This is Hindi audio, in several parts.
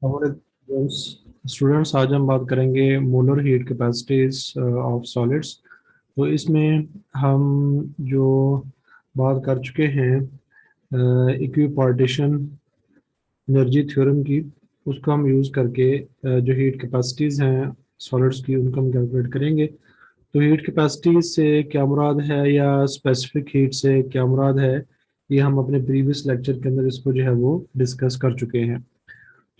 हमारे स्टूडेंट्स आज हम बात करेंगे molar heat capacities of solids. तो इसमें हम जो बात कर चुके हैं इक्विपार्टीशन एनर्जी थ्योरम की, उसको हम यूज़ करके जो हीट कैपेसिटीज़ हैं सॉलिड्स की उनको हम कैलकुलेट करेंगे। तो हीट कैपेसिटीज से क्या मुराद है या स्पेसिफिक हीट से क्या मुराद है, ये हम अपने प्रीवियस लेक्चर के अंदर इसको जो है वो डिस्कस कर चुके हैं।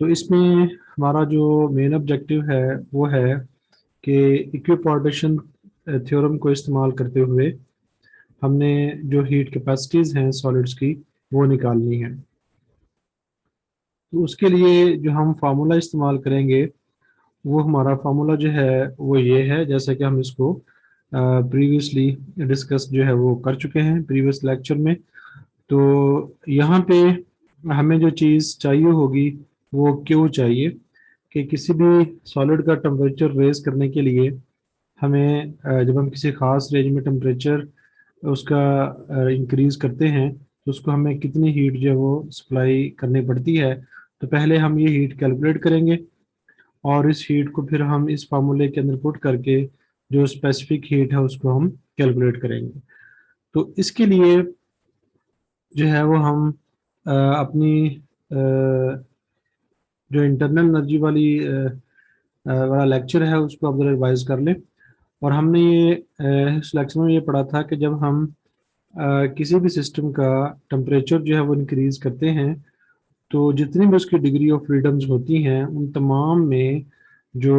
तो इसमें हमारा जो मेन ऑब्जेक्टिव है वो है कि इक्विपार्टीशन थ्योरम को इस्तेमाल करते हुए हमने जो हीट कैपेसिटीज़ हैं सॉलिड्स की वो निकालनी है। तो उसके लिए जो हम फार्मूला इस्तेमाल करेंगे वो हमारा फार्मूला जो है वो ये है, जैसा कि हम इसको प्रीवियसली डिस्कस जो है वो कर चुके हैं प्रीवियस लेक्चर में। तो यहाँ पे हमें जो चीज़ चाहिए होगी वो क्यों चाहिए कि किसी भी सॉलिड का टेम्परेचर रेज करने के लिए हमें जब हम किसी खास रेंज में टेम्परेचर उसका इंक्रीज करते हैं तो उसको हमें कितनी हीट जो है वो सप्लाई करनी पड़ती है। तो पहले हम ये हीट कैलकुलेट करेंगे और इस हीट को फिर हम इस फार्मूले के अंदर पुट करके जो स्पेसिफिक हीट है उसको हम कैलकुलेट करेंगे। तो इसके लिए जो है वो हम अपनी जो इंटरनल एनर्जी वाली वाला लेक्चर है उसको आप जरा रिवाइज कर लें। और हमने ये इस लेक्चर में ये पढ़ा था कि जब हम किसी भी सिस्टम का टेम्परेचर जो है वो इंक्रीज करते हैं तो जितनी भी उसकी डिग्री ऑफ फ्रीडम्स होती हैं उन तमाम में जो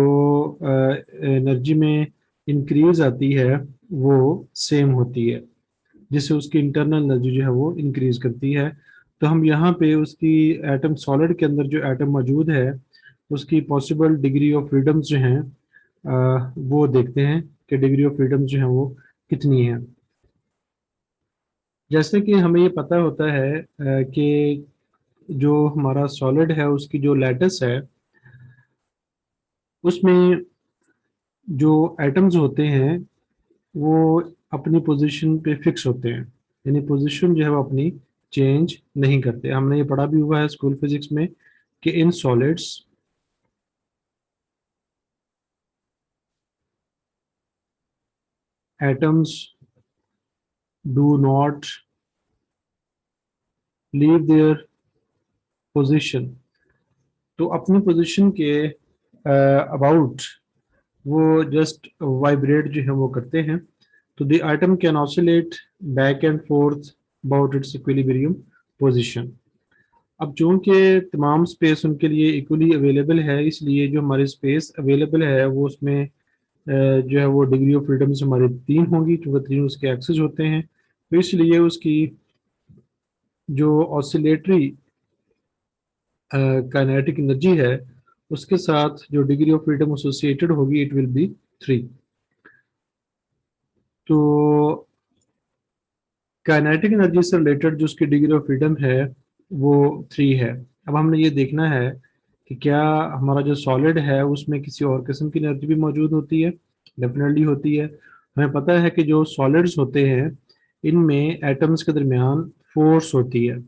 एनर्जी में इंक्रीज आती है वो सेम होती है, जिससे उसकी इंटरनल एनर्जी जो है वो इंक्रीज करती है। तो हम यहाँ पे उसकी एटम सॉलिड के अंदर जो एटम मौजूद है उसकी पॉसिबल डिग्री ऑफ फ्रीडम्स जो हैं वो देखते हैं कि डिग्री ऑफ फ्रीडम्स जो है वो कितनी है। जैसे कि हमें ये पता होता है कि जो हमारा सॉलिड है उसकी जो लैटिस है उसमें जो एटम्स होते हैं वो अपनी पोजीशन पे फिक्स होते हैं, यानी पोजीशन जो है वो अपनी चेंज नहीं करते। हमने ये पढ़ा भी हुआ है स्कूल फिजिक्स में कि in solids atoms do not leave their position. तो अपनी पोजीशन के अबाउट वो जस्ट वाइब्रेट जो है वो करते हैं। तो the item can oscillate back and fourth about it's equilibrium position. अब चूंकि तमाम स्पेस उनके लिए इक्वली अवेलेबल है, इसलिए जो हमारी स्पेस अवेलेबल है वो उसमें जो है वो डिग्री ऑफ फ्रीडम से हमारे 3 होंगी, क्योंकि 3 उसके एक्सेस होते हैं। तो इसलिए उसकी जो ऑसिलेटरी काइनेटिक एनर्जी है उसके साथ जो डिग्री ऑफ फ्रीडम एसोसिएटेड होगी इट विल बी 3। तो काइनेटिक एनर्जी से रिलेटेड जो उसकी डिग्री ऑफ फ्रीडम है वो 3 है। अब हमने ये देखना है कि क्या हमारा जो सॉलिड है उसमें किसी और किस्म की एनर्जी भी मौजूद होती है। डेफिनेटली होती है। हमें पता है कि जो सॉलिड्स होते हैं इनमें एटम्स के दरमियान फोर्स होती है।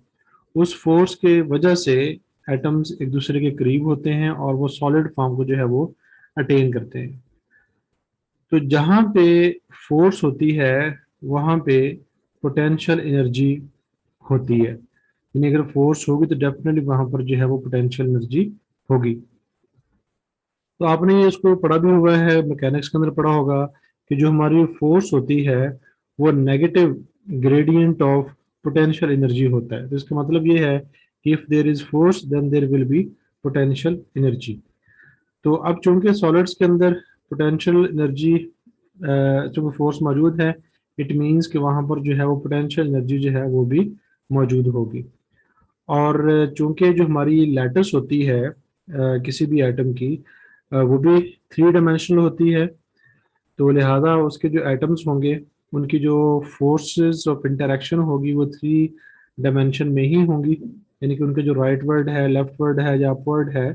उस फोर्स के वजह से एटम्स एक दूसरे के करीब होते हैं और वो सॉलिड फॉर्म को जो है वो अटेन करते हैं। तो जहाँ पे फोर्स होती है वहाँ पे पोटेंशियल एनर्जी होती है, यानी अगर फोर्स होगी तो डेफिनेटली वहाँ पर जो है वो पोटेंशियल एनर्जी होगी। तो आपने ये इसको पढ़ा भी हुआ है, मैकेनिक्स के अंदर पढ़ा होगा कि जो हमारी फोर्स होती है वो negative gradient of potential energy होता है। तो इसका मतलब ये है कि if there is force then there will be potential energy. तो अब चूंकि सॉलिड्स के अंदर पोटेंशियल एनर्जी जो फोर्स मौजूद है, इट मीन्स कि वहाँ पर जो है वो पोटेंशियल एनर्जी जो है वो भी मौजूद होगी। और चूंकि जो हमारी लैटिस होती है किसी भी एटम की वो भी 3 डायमेंशनल होती है। तो लिहाजा उसके जो एटम्स होंगे उनकी जो फोर्सेस ऑफ इंटरेक्शन होगी वो 3 डायमेंशन में ही होंगी, यानी कि उनके जो राइट वर्ड है, लेफ्ट वर्ड है या अपवर्ड है,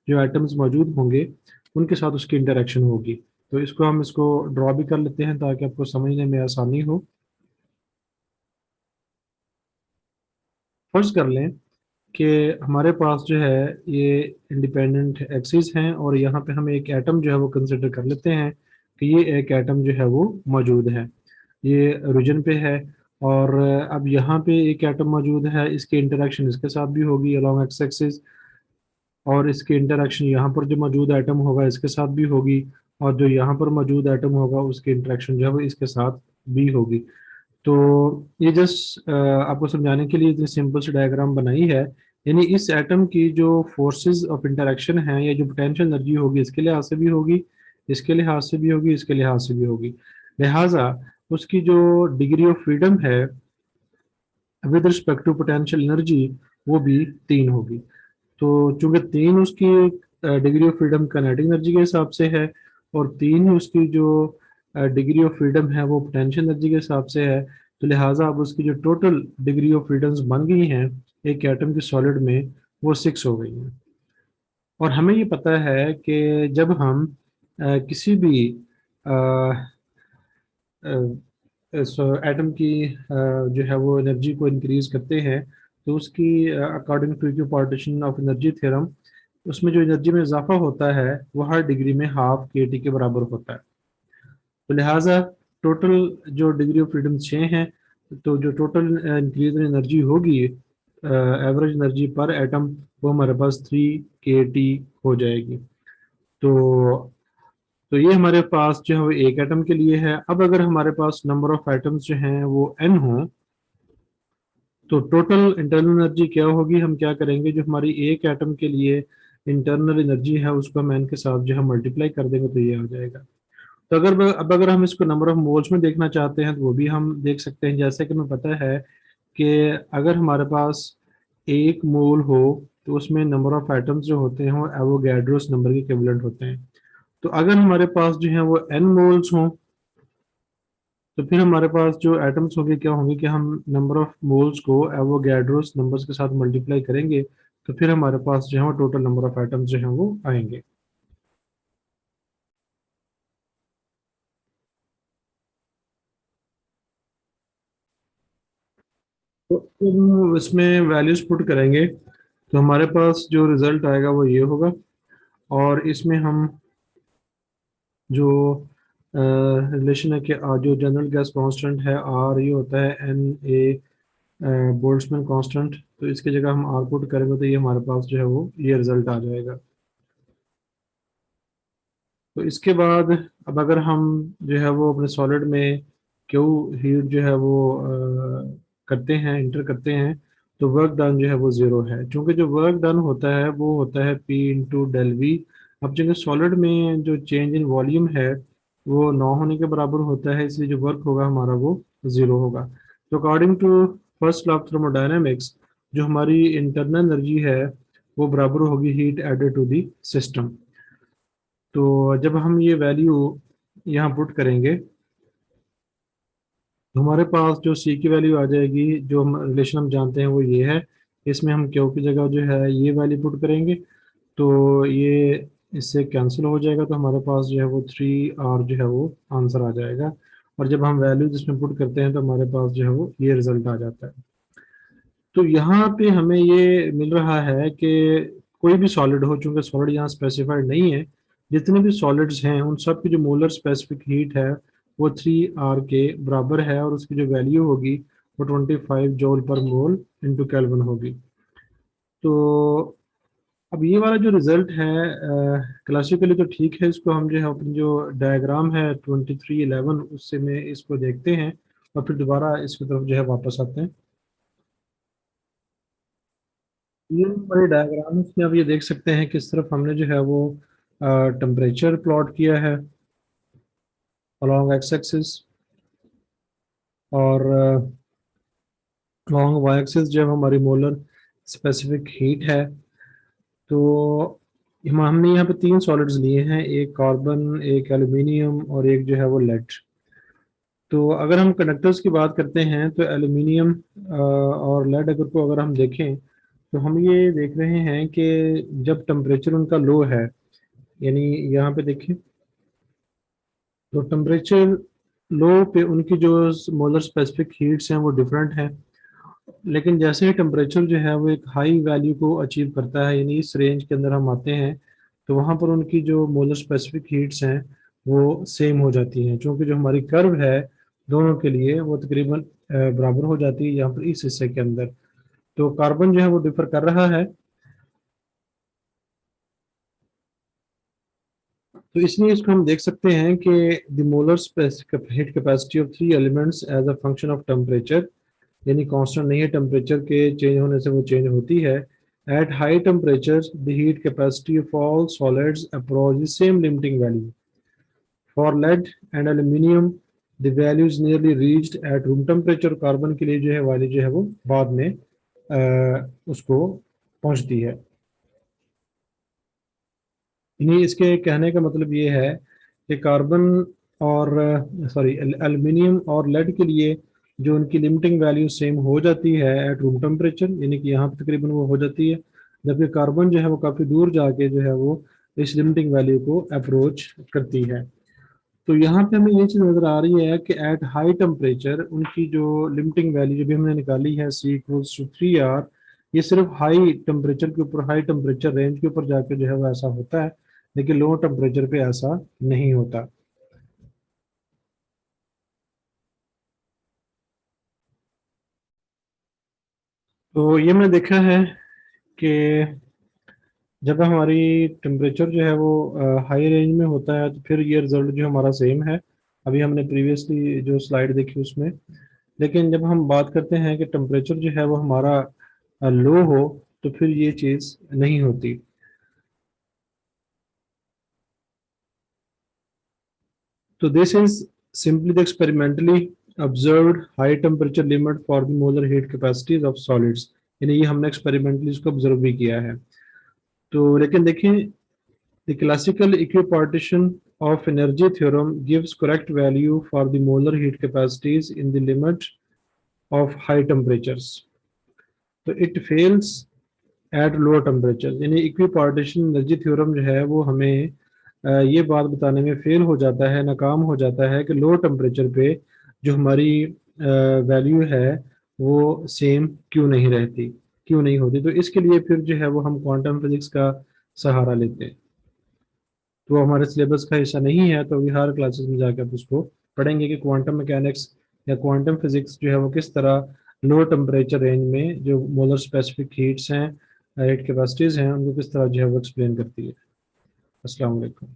जो एटम्स मौजूद होंगे उनके साथ उसकी इंटरेक्शन होगी। तो इसको ड्रॉ भी कर लेते हैं ताकि आपको समझने में आसानी हो। फर्ज कर लें कि हमारे पास जो है ये इंडिपेंडेंट एक्सिस हैं और यहाँ पे हम एक एटम जो है वो कंसिडर कर लेते हैं कि ये एक एटम जो है वो मौजूद है, ये रीजन पे है। और अब यहाँ पे एक एटम मौजूद है, इसकी इंटरेक्शन इसके साथ भी होगी अलोंग एक्स एक्सिस, और इसकी इंटरेक्शन यहाँ पर जो मौजूद एटम होगा इसके साथ भी होगी, और जो यहाँ पर मौजूद एटम होगा उसकी इंटरेक्शन जो है वो इसके साथ भी होगी। तो ये जस्ट आपको समझाने के लिए इतनी सिंपल सी डायग्राम बनाई है। यानी इस एटम की जो फोर्सेस ऑफ इंटरेक्शन है या जो पोटेंशियल एनर्जी होगी इसके लिहाज से भी होगी, इसके लिहाज से भी होगी, इसके लिहाज से भी होगी। लिहाजा उसकी जो डिग्री ऑफ फ्रीडम है with respect to potential energy वो भी 3 होगी। तो चूंकि 3 उसकी degree of freedom kinetic energy के हिसाब से है और 3 ही उसकी जो डिग्री ऑफ फ्रीडम है वो पोटेंशियल एनर्जी के हिसाब से है, तो लिहाजा अब उसकी जो टोटल डिग्री ऑफ फ्रीडम्स बन गई हैं एक एटम की सॉलिड में वो 6 हो गई हैं। और हमें ये पता है कि जब हम किसी भी एटम की जो है वो एनर्जी को इंक्रीज करते हैं तो उसकी according to equipartition of energy theorem उसमें जो एनर्जी में इजाफा होता है वो हर डिग्री में हाफ के टी के बराबर होता है। तो लिहाजा टोटल जो डिग्री ऑफ फ्रीडम 6 हैं, तो जो टोटल इंक्रीज इन एनर्जी होगी एवरेज एनर्जी पर एटम वो हमारे पास 3 kT हो जाएगी। तो तो ये हमारे पास जो है वो एक एटम के लिए है। अब अगर हमारे पास नंबर ऑफ एटम्स जो हैं वो n हो तो टोटल इंटरनल एनर्जी क्या होगी, हम क्या करेंगे जो हमारी एक एटम के लिए इंटरनल एनर्जी है उसको हम n के साथ जो है मल्टीप्लाई कर देंगे तो ये आ जाएगा। तो अब अगर हम इसको नंबर ऑफ मोल्स में देखना चाहते हैं तो वो भी हम देख सकते हैं। जैसे कि हमें पता है कि अगर हमारे पास 1 मोल हो तो उसमें नंबर ऑफ एटम्स जो होते हैं वो एवोगैड्रोस नंबर के इक्विवेलेंट होते हैं। तो अगर हमारे पास जो है वो n मोल्स हों तो फिर हमारे पास जो एटम्स होंगे क्या होंगे कि हम नंबर ऑफ मोल्स को एवोगैड्रोस नंबर्स के साथ मल्टीप्लाई करेंगे तो फिर हमारे पास जो है वो टोटल नंबर ऑफ एटम्स जो है वो आएंगे। तो जब हम इसमें वैल्यूज पुट करेंगे तो हमारे पास जो रिजल्ट आएगा वो ये होगा। और इसमें हम जो रिलेशन है कि जो जनरल गैस कांस्टेंट है आर ये होता है Na बोल्ट्जमैन कांस्टेंट, तो इसकी जगह हम आर पुट करेंगे तो ये हमारे पास जो है वो ये रिजल्ट आ जाएगा। तो इसके बाद अब अगर हम जो है वो अपने सॉलिड में क्यू हीट जो है वो करते हैं इंटर करते हैं तो वर्क डन जो है वो 0 है, क्योंकि जो वर्क डन होता है वो होता है P इंटू डेल वी। अब जो सॉलिड में जो चेंज इन वॉल्यूम है वो 9 होने के बराबर होता है, इसलिए जो वर्क होगा हमारा वो 0 होगा। तो according to first law of thermodynamics जो हमारी इंटरनल एनर्जी है वो बराबर होगी heat added to the system. तो जब हम ये वैल्यू यहाँ पुट करेंगे तो हमारे पास जो सी की वैल्यू आ जाएगी, जो हम रिलेशन हम जानते हैं वो ये है। इसमें हम क्यू की जगह जो है ये वैल्यू पुट करेंगे तो ये इससे कैंसिल हो जाएगा, तो हमारे पास जो है वो 3R जो है वो आंसर आ जाएगा। और जब हम वैल्यू जिसमें पुट करते हैं तो हमारे पास जो है वो ये रिजल्ट आ जाता है। तो यहाँ पे हमें ये मिल रहा है कि कोई भी सॉलिड हो, चूंकि सॉलिड यहाँ स्पेसिफाइड नहीं है, जितने भी सॉलिड्स हैं उन सब की जो मोलर स्पेसिफिक हीट है वो 3R के बराबर है और उसकी जो वैल्यू होगी वो 25 जूल पर मोल इंटू केल्विन होगी। तो अब ये वाला जो रिजल्ट है क्लासिकली तो ठीक है, इसको हम जो है अपनी जो डायग्राम है 2311 उससे में इसको देखते हैं और फिर दोबारा इसकी तरफ जो है वापस आते हैं। ये बड़े डायग्राम में आप ये देख सकते हैं किस तरफ हमने जो है वो टेम्परेचर प्लॉट किया है अलोंग एक्स एक्सिस, और अलोंग वाई एक्सिस जब हमारी मोलर स्पेसिफिक हीट है। तो हमने यहाँ पे 3 सॉलिड्स लिए हैं, एक कार्बन, एक एल्यूमिनियम और एक जो है वो लेड। तो अगर हम कंडक्टर्स की बात करते हैं तो एल्यूमिनियम और लेड अगर को अगर हम देखें तो हम ये देख रहे हैं कि जब टेम्परेचर उनका लो है, यानी यहाँ पे देखिए तो टेम्परेचर लो पे उनकी जो मोलर स्पेसिफिक हीट्स हैं वो डिफरेंट हैं। लेकिन जैसे ही टेम्परेचर जो है वो एक हाई वैल्यू को अचीव करता है, यानी इस रेंज के अंदर हम आते हैं, तो वहाँ पर उनकी जो मोलर स्पेसिफिक हीट्स हैं वो सेम हो जाती हैं, क्योंकि जो हमारी कर्व है दोनों के लिए वो तकरीबन बराबर हो जाती है यहाँ पर इस हिस्से के अंदर। तो कार्बन जो है वो डिफर कर रहा है, तो इसलिए इसको हम देख सकते हैं कि the molar heat capacity of three elements as a function of temperature, यानी कांस्टेंट नहीं है, टेम्परेचर के चेंज होने से वो चेंज होती है। At high temperature the heat capacity of all solids approach the same limiting value. For lead and aluminium the value is nearly reached at room temperature. Carbon के लिए जो है वैल्यू जो है वो बाद में उसको पहुंचती है। यानी इसके कहने का मतलब ये है कि कार्बन और सॉरी एल्युमिनियम और लेड के लिए जो उनकी लिमिटिंग वैल्यू सेम हो जाती है एट रूम टेम्परेचर, यानी कि यहाँ पे तकरीबन वो हो जाती है, जबकि कार्बन जो है वो काफ़ी दूर जाके जो है वो इस लिमिटिंग वैल्यू को अप्रोच करती है। तो यहाँ पे हमें ये चीज़ नज़र आ रही है कि एट हाई टेम्परेचर उनकी जो लिमिटिंग वैल्यू जो भी हमने निकाली है C = 3R, ये सिर्फ हाई टेम्परेचर के ऊपर, हाई टेम्परेचर रेंज के ऊपर जाके जो है वो ऐसा होता है, लेकिन लो टेम्परेचर पे ऐसा नहीं होता। तो ये मैंने देखा है कि जब हमारी टेम्परेचर जो है वो हाई रेंज में होता है तो फिर ये रिजल्ट जो हमारा सेम है। अभी हमने प्रीवियसली जो स्लाइड देखी उसमें। लेकिन जब हम बात करते हैं कि टेम्परेचर जो है वो हमारा लो हो, तो फिर ये चीज़ नहीं होती। तो this is simply the experimentally observed high temperature limit for the molar heat capacities of solids, यानी ये हमने एक्सपेरिमेंटली इसको ऑब्जर्व भी किया है। तो लेकिन देखिए, the classical equipartition of energy theorem gives correct value for the molar heat capacities in the limit of high temperatures. तो it fails at lower temperatures, यानी इक्विपार्टीशन एनर्जी थ्योरम जो है वो हमें ये बात बताने में फेल हो जाता है, नाकाम हो जाता है कि लो टेम्परेचर पे जो हमारी वैल्यू है वो सेम क्यों नहीं रहती, क्यों नहीं होती। तो इसके लिए फिर जो है वो हम क्वांटम फिजिक्स का सहारा लेते हैं। तो वो हमारे सिलेबस का हिस्सा नहीं है, तो अभी हर क्लासेस में जाकर आप उसको पढ़ेंगे कि क्वांटम मैकेनिक्स या क्वांटम फिजिक्स जो है वो किस तरह लो टेम्परेचर रेंज में जो मोलर स्पेसिफिक हीट्स हैं, हीट कैपेसिटीज हैं, उनको किस तरह जो है वो एक्सप्लेन करती है। अस्सलाम वालेकुम।